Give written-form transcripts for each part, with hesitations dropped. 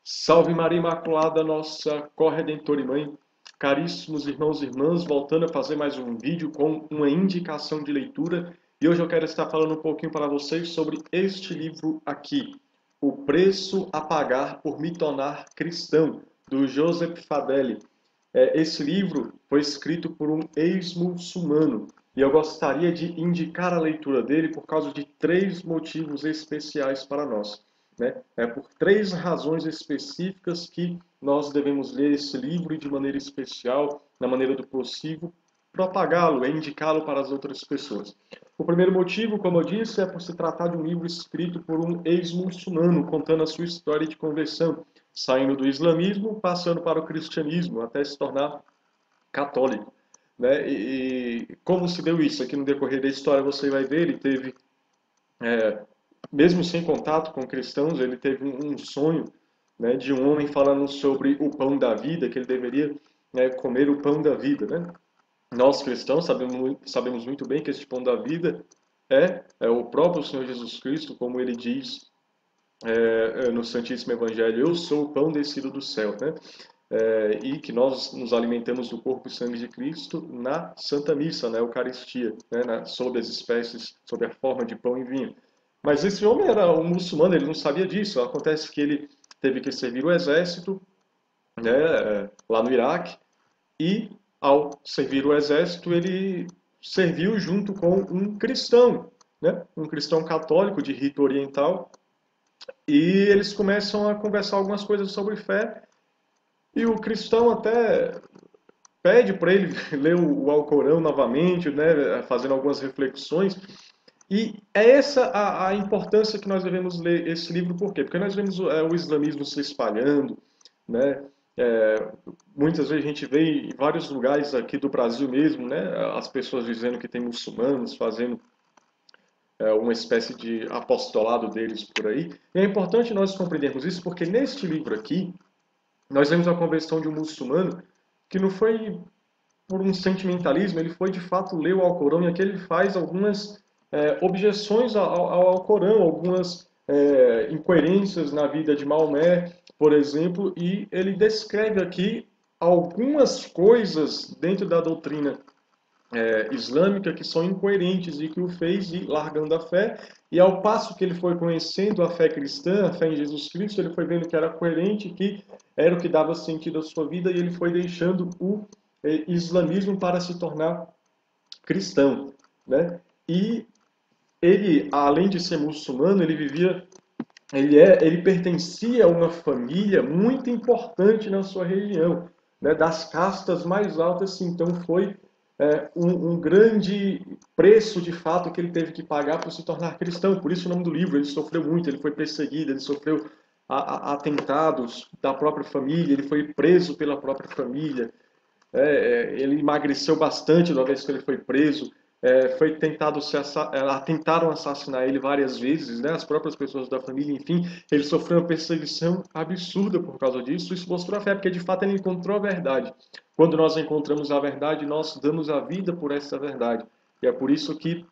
Salve Maria Imaculada, nossa corredentora e mãe. Caríssimos irmãos e irmãs, voltando a fazer mais um vídeo com uma indicação de leitura. E hoje eu quero estar falando um pouquinho para vocês sobre este livro aqui, O Preço a Pagar por Me Tornar Cristão, do Joseph Fadeli. Esse livro foi escrito por um ex-muçulmano e eu gostaria de indicar a leitura dele por causa de três motivos especiais para nós. Né? É por três razões específicas que nós devemos ler esse livro e de maneira especial, na maneira do possível, propagá-lo, indicá-lo para as outras pessoas. O primeiro motivo, como eu disse, é por se tratar de um livro escrito por um ex-muçulmano, contando a sua história de conversão, saindo do islamismo, passando para o cristianismo, até se tornar católico. Né? E como se deu isso? Aqui no decorrer da história você vai ver, ele teve, mesmo sem contato com cristãos, ele teve um sonho, né, de um homem falando sobre o pão da vida, que ele deveria, né, comer o pão da vida. Né? Nós cristãos sabemos muito bem que este pão da vida é o próprio Senhor Jesus Cristo, como ele diz no Santíssimo Evangelho: eu sou o pão descido do céu, né? E que nós nos alimentamos do corpo e sangue de Cristo na Santa Missa, na Eucaristia, né? Sob as espécies, sob a forma de pão e vinho. Mas esse homem era um muçulmano, ele não sabia disso. Acontece que ele teve que servir o exército, né, lá no Iraque, e ao servir o exército ele serviu junto com um cristão, né, um cristão católico de rito oriental, e eles começam a conversar algumas coisas sobre fé, e o cristão até pede para ele ler o Alcorão novamente, né, fazendo algumas reflexões. E é essa a importância que nós devemos ler esse livro. Por quê? Porque nós vemos o islamismo se espalhando, né? Muitas vezes a gente vê em vários lugares aqui do Brasil mesmo, né, as pessoas dizendo que tem muçulmanos fazendo uma espécie de apostolado deles por aí. E é importante nós compreendermos isso, porque neste livro aqui, nós vemos a conversão de um muçulmano que não foi por um sentimentalismo, ele foi de fato ler o Alcorão, e aqui ele faz algumas objeções ao Alcorão, algumas incoerências na vida de Maomé, por exemplo, e ele descreve aqui algumas coisas dentro da doutrina islâmica que são incoerentes e que o fez ir largando a fé, e ao passo que ele foi conhecendo a fé cristã, a fé em Jesus Cristo, ele foi vendo que era coerente, que era o que dava sentido à sua vida, e ele foi deixando o islamismo para se tornar cristão, né? E ele, além de ser muçulmano, ele vivia, ele pertencia a uma família muito importante na sua região, né? Das castas mais altas. Então foi um grande preço de fato que ele teve que pagar por se tornar cristão. Por isso o nome do livro. Ele sofreu muito, ele foi perseguido, ele sofreu atentados da própria família, ele foi preso pela própria família. Ele emagreceu bastante uma vez que ele foi preso. Foi tentaram assassinar ele várias vezes, né? As próprias pessoas da família, enfim, ele sofreu uma perseguição absurda por causa disso. Isso mostrou a fé, porque de fato ele encontrou a verdade. Quando nós encontramos a verdade, nós damos a vida por essa verdade. E é por isso que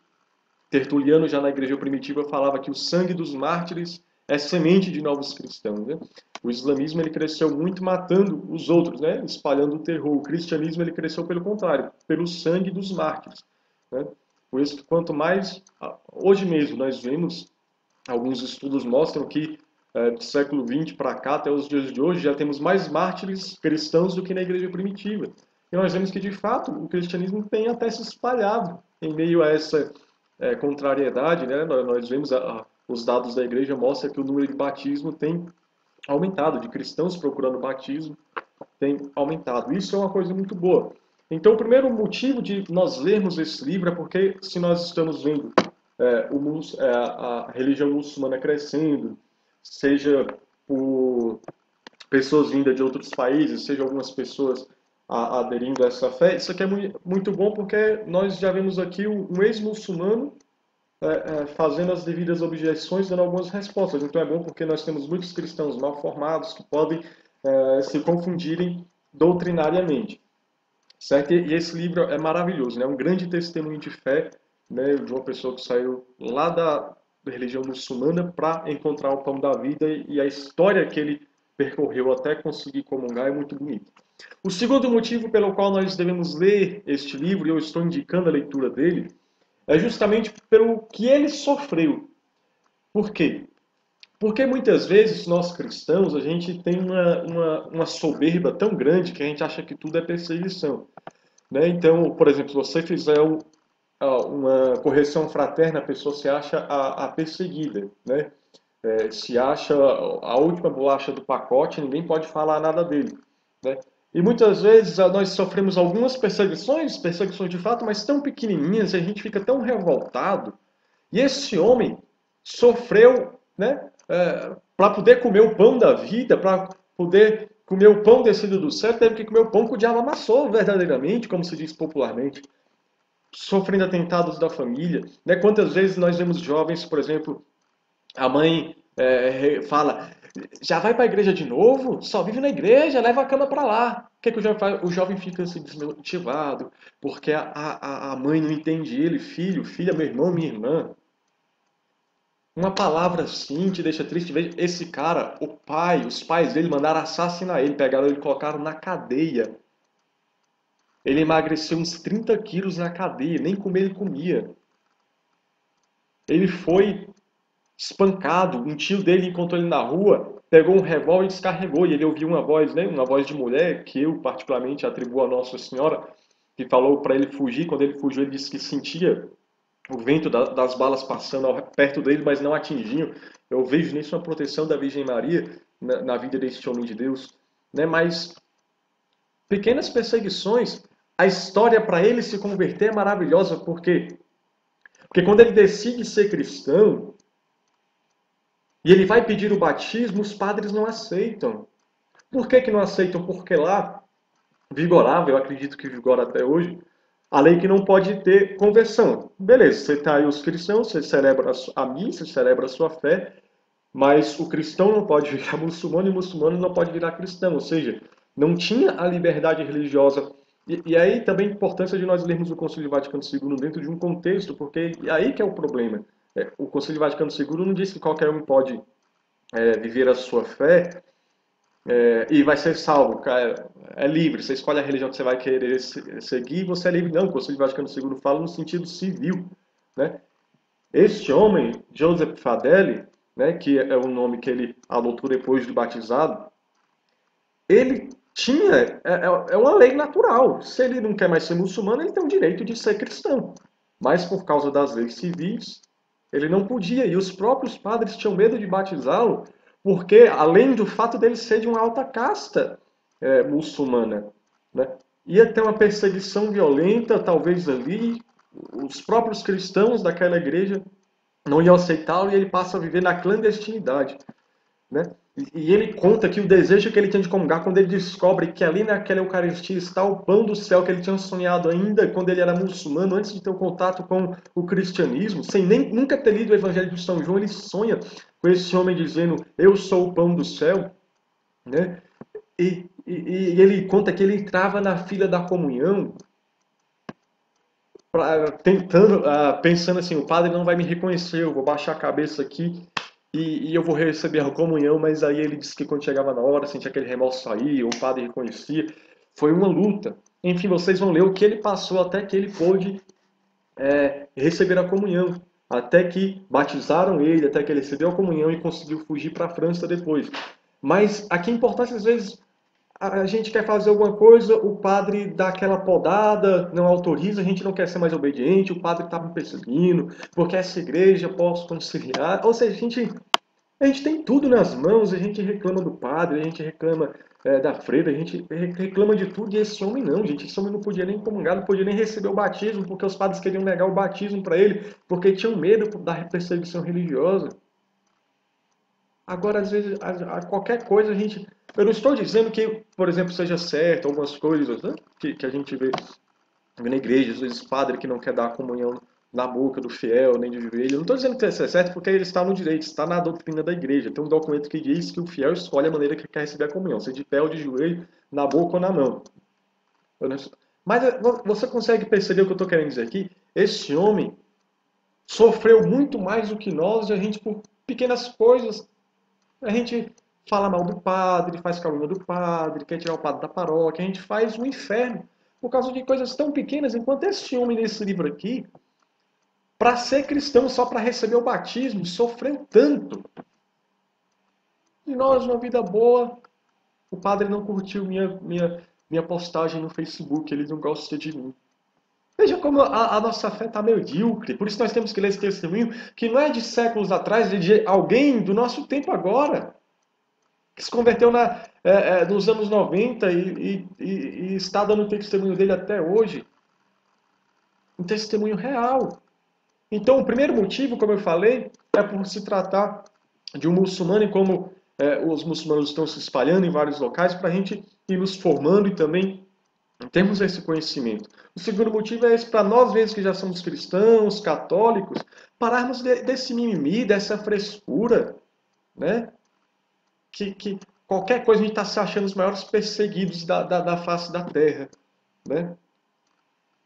Tertuliano, já na igreja primitiva, falava que o sangue dos mártires é semente de novos cristãos. Né? O islamismo ele cresceu muito matando os outros, né? Espalhando o terror. O cristianismo ele cresceu pelo contrário, pelo sangue dos mártires. Né? Por isso que quanto mais... Hoje mesmo nós vemos, alguns estudos mostram que do século XX para cá, até os dias de hoje, já temos mais mártires cristãos do que na igreja primitiva. E nós vemos que, de fato, o cristianismo tem até se espalhado em meio a essa contrariedade. Né? Nós vemos os dados da igreja mostram que o número de batismo tem aumentado, de cristãos procurando batismo tem aumentado. Isso é uma coisa muito boa. Então, o primeiro motivo de nós lermos esse livro é porque, se nós estamos vendo a religião muçulmana crescendo, seja por pessoas vindas de outros países, seja algumas pessoas aderindo a essa fé, isso aqui é muito bom, porque nós já vemos aqui um ex-muçulmano fazendo as devidas objeções, dando algumas respostas. Então é bom porque nós temos muitos cristãos mal formados que podem se confundirem doutrinariamente. Certo? E esse livro é maravilhoso, né? Um grande testemunho de fé, né, de uma pessoa que saiu lá da religião muçulmana para encontrar o pão da vida, e a história que ele percorreu até conseguir comungar é muito bonito. O segundo motivo pelo qual nós devemos ler este livro, e eu estou indicando a leitura dele, é justamente pelo que ele sofreu. Por quê? Porque muitas vezes nós cristãos, a gente tem uma soberba tão grande que a gente acha que tudo é perseguição. Né? Então, por exemplo, se você fizer uma correção fraterna, a pessoa se acha a perseguida. Né? Se acha a última bolacha do pacote, ninguém pode falar nada dele. Né? E muitas vezes nós sofremos algumas perseguições de fato, mas tão pequenininhas, e a gente fica tão revoltado. E esse homem sofreu, né, para poder comer o pão da vida, para poder comer o pão descido do céu, teve que comer o pão que o diabo amassou verdadeiramente, como se diz popularmente, sofrendo atentados da família. Né? Quantas vezes nós vemos jovens, por exemplo, a mãe fala, já vai para a igreja de novo? Só vive na igreja, leva a cama para lá. O que o jovem faz? O jovem fica assim, desmotivado, porque a mãe não entende ele, filho, filha, meu irmão, minha irmã. Uma palavra assim te deixa triste. Veja, esse cara, os pais dele mandaram assassinar ele, pegaram ele e colocaram na cadeia. Ele emagreceu uns 30 quilos na cadeia, nem comer ele comia. Ele foi espancado, um tio dele encontrou ele na rua, pegou um revólver e descarregou, e ele ouviu uma voz, né, uma voz de mulher, que eu particularmente atribuo a Nossa Senhora, que falou para ele fugir. Quando ele fugiu, ele disse que sentia o vento das balas passando perto dele, mas não atingiam. Eu vejo nisso uma proteção da Virgem Maria na vida desse homem de Deus. Né? Mas pequenas perseguições, a história para ele se converter é maravilhosa. Por quê? Porque quando ele decide ser cristão, e ele vai pedir o batismo, os padres não aceitam. Por que não aceitam? Porque lá vigorava, eu acredito que vigora até hoje, a lei que não pode ter conversão. Beleza, você está aí os cristãos, você celebra a missa, celebra a sua fé, mas o cristão não pode virar muçulmano e o muçulmano não pode virar cristão. Ou seja, não tinha a liberdade religiosa. E aí também a importância de nós lermos o Concílio Vaticano II dentro de um contexto, porque aí que é o problema. O Concílio Vaticano II não diz que qualquer um pode viver a sua fé e vai ser salvo. Cara, é livre, você escolhe a religião que você vai querer seguir e você é livre. Não, o Concílio Vaticano II fala no sentido civil. Né? Este homem, Joseph Fadeli, né, que é o nome que ele adotou depois de batizado, ele tinha, uma lei natural. Se ele não quer mais ser muçulmano, ele tem o direito de ser cristão. Mas por causa das leis civis, ele não podia. E os próprios padres tinham medo de batizá-lo, porque além do fato dele ser de uma alta casta muçulmana, né, ia ter uma perseguição violenta, talvez ali. Os próprios cristãos daquela igreja não iam aceitá-lo e ele passa a viver na clandestinidade. Né? E ele conta que o desejo que ele tem de comungar, quando ele descobre que ali naquela Eucaristia está o pão do céu que ele tinha sonhado ainda quando ele era muçulmano, antes de ter o contato com o cristianismo, sem nunca ter lido o Evangelho de São João, ele sonha com esse homem dizendo, eu sou o pão do céu. Né? E ele conta que ele entrava na fila da comunhão, pensando assim, o padre não vai me reconhecer, eu vou baixar a cabeça aqui e eu vou receber a comunhão, mas aí ele disse que quando chegava na hora, sentia aquele remorso sair, o padre reconhecia. Foi uma luta. Enfim, vocês vão ler o que ele passou até que ele pôde receber a comunhão. Até que batizaram ele, até que ele recebeu a comunhão e conseguiu fugir para a França depois. Mas aqui é importante, às vezes, a gente quer fazer alguma coisa, o padre dá aquela podada, não autoriza, a gente não quer ser mais obediente, o padre está me perseguindo, porque essa igreja posso conciliar. Ou seja, a gente tem tudo nas mãos, a gente reclama do padre, a gente reclama da freira, a gente reclama de tudo, e esse homem não, gente. Esse homem não podia nem comungar, não podia nem receber o batismo, porque os padres queriam negar o batismo para ele, porque tinham medo da perseguição religiosa. Agora, às vezes, qualquer coisa a gente... Eu não estou dizendo que, por exemplo, seja certo algumas coisas, né, que a gente vê na igreja, às vezes padre que não quer dar a comunhão na boca do fiel, nem de joelho. Eu não estou dizendo que isso é certo porque ele está no direito, está na doutrina da igreja. Tem um documento que diz que o fiel escolhe a maneira que quer receber a comunhão, seja de pé ou de joelho, na boca ou na mão. Mas você consegue perceber o que eu estou querendo dizer aqui? Esse homem sofreu muito mais do que nós, e a gente, por pequenas coisas, a gente fala mal do padre, faz calúnia do padre, quer tirar o padre da paróquia, a gente faz o inferno por causa de coisas tão pequenas, enquanto este homem nesse livro aqui, para ser cristão, só para receber o batismo, sofreu tanto. E nós, uma vida boa, o padre não curtiu minha postagem no Facebook, ele não gosta de mim. Veja como a nossa fé está medíocre. Por isso nós temos que ler esse testemunho, que não é de séculos atrás, é de alguém do nosso tempo agora, que se converteu nos anos 90 e está dando o testemunho dele até hoje. Um testemunho real. Então, o primeiro motivo, como eu falei, é por se tratar de um muçulmano e como os muçulmanos estão se espalhando em vários locais, para a gente ir nos formando e também temos esse conhecimento. O segundo motivo é esse, para nós mesmos que já somos cristãos, católicos, pararmos desse mimimi, dessa frescura, né? Que qualquer coisa a gente está se achando os maiores perseguidos da face da terra, né?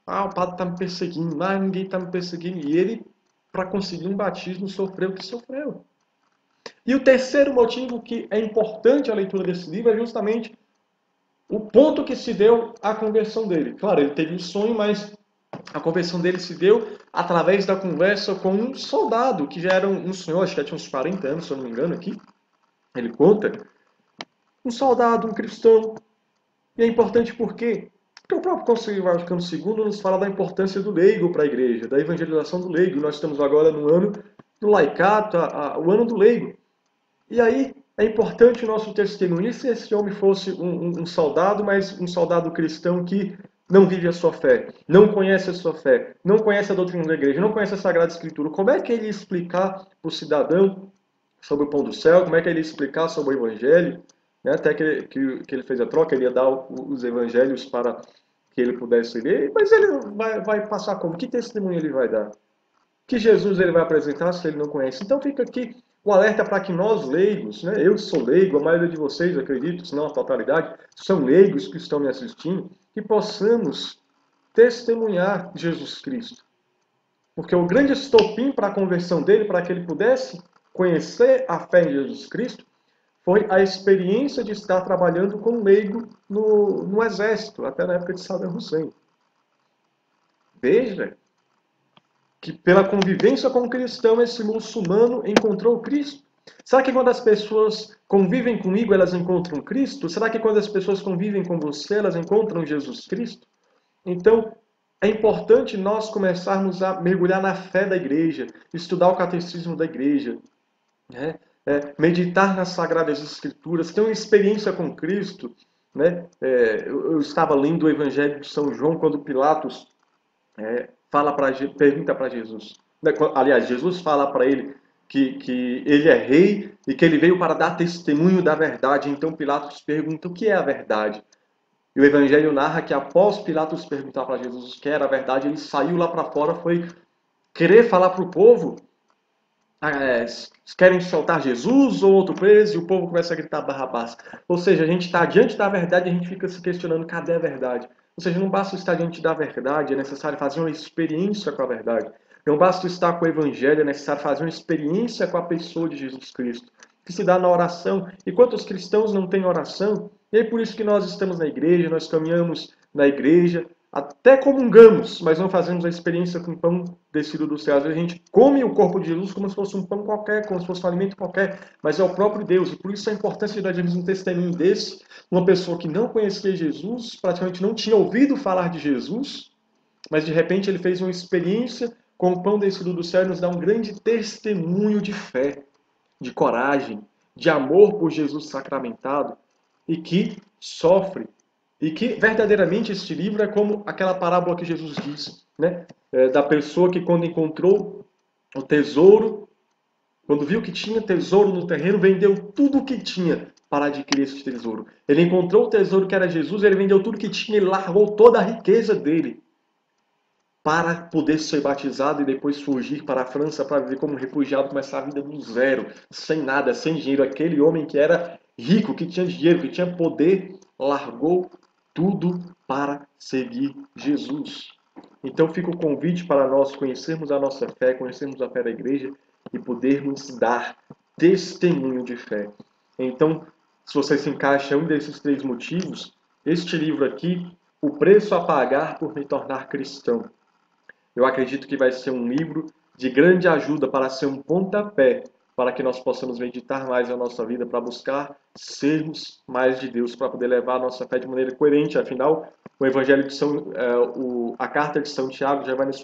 Ah, o padre está me perseguindo, mas ninguém está me perseguindo. E ele, para conseguir um batismo, sofreu o que sofreu. E o terceiro motivo que é importante a leitura desse livro é justamente o ponto que se deu à conversão dele. Claro, ele teve um sonho, mas a conversão dele se deu através da conversa com um soldado, que já era um senhor, acho que já tinha uns 40 anos, se eu não me engano, aqui. Ele conta. Um soldado, um cristão. E é importante por quê? Porque o próprio Concílio Vaticano II nos fala da importância do leigo para a igreja, da evangelização do leigo. Nós estamos agora no ano do laicato, o ano do leigo. E aí é importante o nosso testemunho. E se esse homem fosse um soldado, mas um soldado cristão que não vive a sua fé, não conhece a sua fé, não conhece a doutrina da igreja, não conhece a Sagrada Escritura, como é que ele ia explicar para o cidadão sobre o pão do céu? Como é que ele ia explicar sobre o Evangelho? Até que ele fez a troca, ele ia dar os evangelhos para que ele pudesse ler, mas ele vai passar como? Que testemunho ele vai dar? Que Jesus ele vai apresentar se ele não conhece? Então fica aqui o alerta para que nós leigos, né? Eu sou leigo, a maioria de vocês, acredito, se não a totalidade, são leigos que estão me assistindo, que possamos testemunhar Jesus Cristo. Porque o grande estopim para a conversão dele, para que ele pudesse conhecer a fé em Jesus Cristo, foi a experiência de estar trabalhando como leigo no exército, até na época de Saddam Hussein. Veja que pela convivência com o cristão, esse muçulmano encontrou Cristo. Será que quando as pessoas convivem comigo, elas encontram Cristo? Será que quando as pessoas convivem com você, elas encontram Jesus Cristo? Então, é importante nós começarmos a mergulhar na fé da igreja, estudar o catecismo da igreja, né? Meditar nas Sagradas Escrituras, ter uma experiência com Cristo. Né? Eu estava lendo o Evangelho de São João quando Pilatos pergunta para Jesus. Aliás, Jesus fala para ele que ele é rei e que ele veio para dar testemunho da verdade. Então Pilatos pergunta o que é a verdade. E o Evangelho narra que após Pilatos perguntar para Jesus o que era a verdade, ele saiu lá para fora, foi querer falar para o povo. Querem soltar Jesus ou outro preso, e o povo começa a gritar Barrabás. Ou seja, a gente está diante da verdade e a gente fica se questionando cadê a verdade. Ou seja, não basta estar diante da verdade, é necessário fazer uma experiência com a verdade. Não basta estar com o Evangelho, é necessário fazer uma experiência com a pessoa de Jesus Cristo, que se dá na oração. E quantos cristãos não têm oração? E é por isso que nós estamos na igreja, nós caminhamos na igreja, até comungamos, mas não fazemos a experiência com o pão descido do céu. Às vezes a gente come o corpo de Jesus como se fosse um pão qualquer, como se fosse um alimento qualquer, mas é o próprio Deus. E por isso a importância de darmos um testemunho desse, uma pessoa que não conhecia Jesus, praticamente não tinha ouvido falar de Jesus, mas de repente ele fez uma experiência com o pão descido do céu e nos dá um grande testemunho de fé, de coragem, de amor por Jesus sacramentado e que sofre. E que verdadeiramente este livro é como aquela parábola que Jesus disse, né? Da pessoa que quando encontrou o tesouro, quando viu que tinha tesouro no terreno, vendeu tudo o que tinha para adquirir esse tesouro. Ele encontrou o tesouro que era Jesus, ele vendeu tudo que tinha, ele largou toda a riqueza dele para poder ser batizado e depois fugir para a França para viver como refugiado, começar a vida do zero, sem nada, sem dinheiro. Aquele homem que era rico, que tinha dinheiro, que tinha poder, largou tudo para seguir Jesus. Então fica o convite para nós conhecermos a nossa fé, conhecermos a fé da igreja e podermos dar testemunho de fé. Então, se você se encaixa em um desses três motivos, este livro aqui, O Preço a Pagar por Me Tornar Cristão, eu acredito que vai ser um livro de grande ajuda para ser um pontapé para que nós possamos meditar mais na nossa vida, para buscar sermos mais de Deus, para poder levar a nossa fé de maneira coerente. Afinal, o Evangelho de a carta de São Tiago já vai nos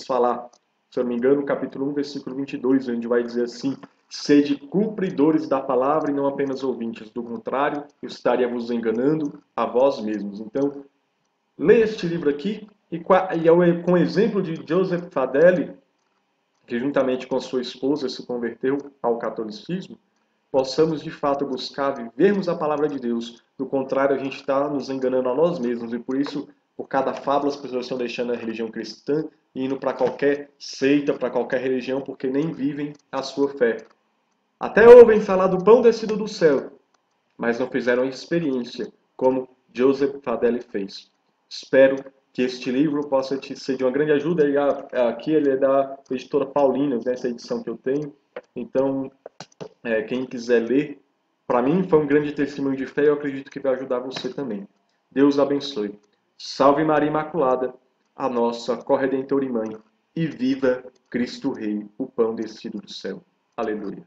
falar, se eu não me engano, no capítulo 1, versículo 22, onde vai dizer assim: sede cumpridores da palavra e não apenas ouvintes, do contrário, eu estaria vos enganando a vós mesmos. Então, leia este livro aqui e com o exemplo de Joseph Fadeli, que juntamente com sua esposa se converteu ao catolicismo, possamos de fato buscar vivermos a palavra de Deus. Do contrário, a gente está nos enganando a nós mesmos e por isso, por cada fábula, as pessoas estão deixando a religião cristã e indo para qualquer seita, para qualquer religião, porque nem vivem a sua fé. Até ouvem falar do pão descido do céu, mas não fizeram a experiência como Joseph Fadeli fez. Espero que este livro possa te ser de uma grande ajuda. E aqui ele é da editora Paulinas, essa edição que eu tenho. Então, quem quiser ler, para mim foi um grande testemunho de fé e eu acredito que vai ajudar você também. Deus abençoe. Salve Maria Imaculada, a nossa corredentora e mãe, e viva Cristo Rei, o pão descido do céu. Aleluia.